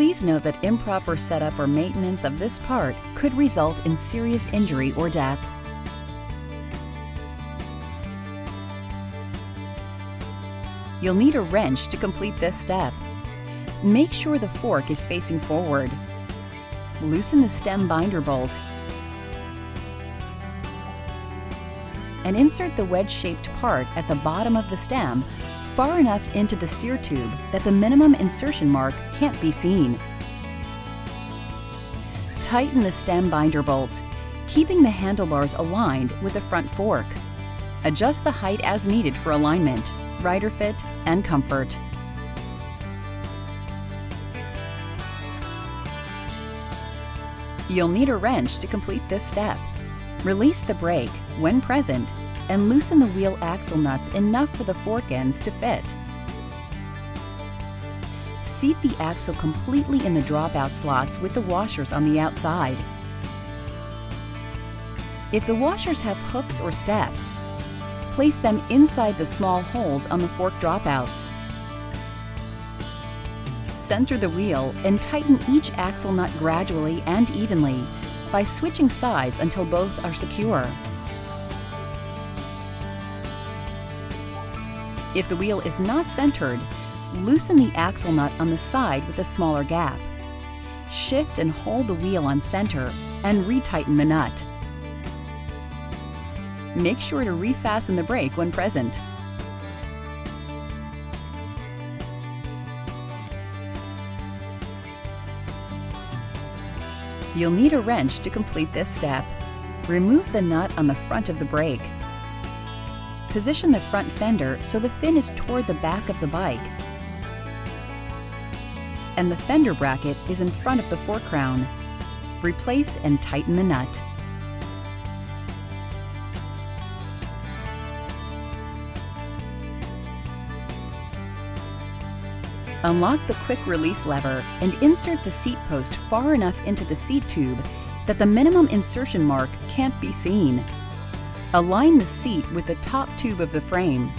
Please note that improper setup or maintenance of this part could result in serious injury or death. You'll need a wrench to complete this step. Make sure the fork is facing forward. Loosen the stem binder bolt and insert the wedge-shaped part at the bottom of the stem far enough into the steer tube that the minimum insertion mark can't be seen. Tighten the stem binder bolt, keeping the handlebars aligned with the front fork. Adjust the height as needed for alignment, rider fit, and comfort. You'll need a wrench to complete this step. Release the brake when present and loosen the wheel axle nuts enough for the fork ends to fit. Seat the axle completely in the dropout slots with the washers on the outside. If the washers have hooks or steps, place them inside the small holes on the fork dropouts. Center the wheel and tighten each axle nut gradually and evenly by switching sides until both are secure. If the wheel is not centered, loosen the axle nut on the side with a smaller gap. Shift and hold the wheel on center and retighten the nut. Make sure to refasten the brake when present. You'll need a wrench to complete this step. Remove the nut on the front of the brake. Position the front fender so the fin is toward the back of the bike, and the fender bracket is in front of the fork crown. Replace and tighten the nut. Unlock the quick release lever and insert the seat post far enough into the seat tube that the minimum insertion mark can't be seen. Align the seat with the top tube of the frame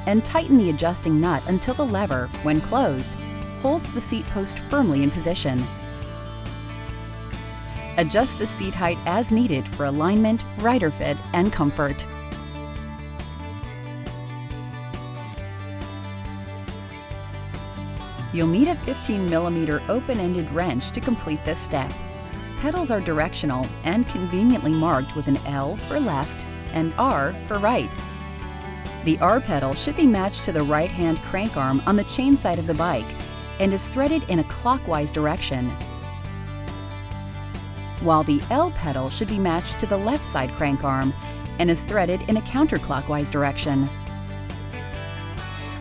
and tighten the adjusting nut until the lever, when closed, holds the seat post firmly in position. Adjust the seat height as needed for alignment, rider fit, and comfort. You'll need a 15mm open-ended wrench to complete this step. Pedals are directional and conveniently marked with an L for left and R for right. The R pedal should be matched to the right-hand crank arm on the chain side of the bike and is threaded in a clockwise direction, while the L pedal should be matched to the left side crank arm and is threaded in a counterclockwise direction.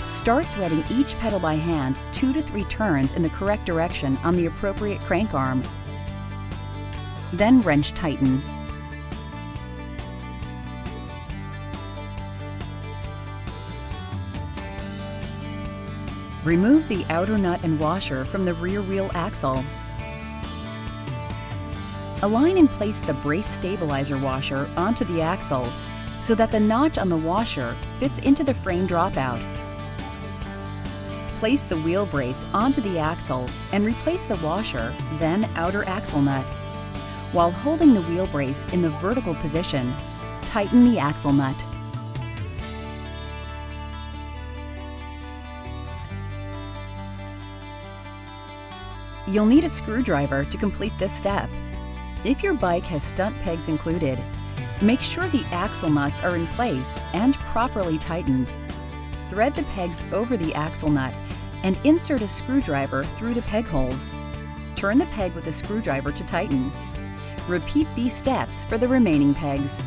Start threading each pedal by hand 2 to 3 turns in the correct direction on the appropriate crank arm. Then wrench tighten. Remove the outer nut and washer from the rear wheel axle. Align and place the brace stabilizer washer onto the axle so that the notch on the washer fits into the frame dropout. Place the wheel brace onto the axle and replace the washer, then outer axle nut. While holding the wheel brace in the vertical position, tighten the axle nut. You'll need a screwdriver to complete this step. If your bike has stunt pegs included, make sure the axle nuts are in place and properly tightened. Thread the pegs over the axle nut and insert a screwdriver through the peg holes. Turn the peg with a screwdriver to tighten. Repeat these steps for the remaining pegs.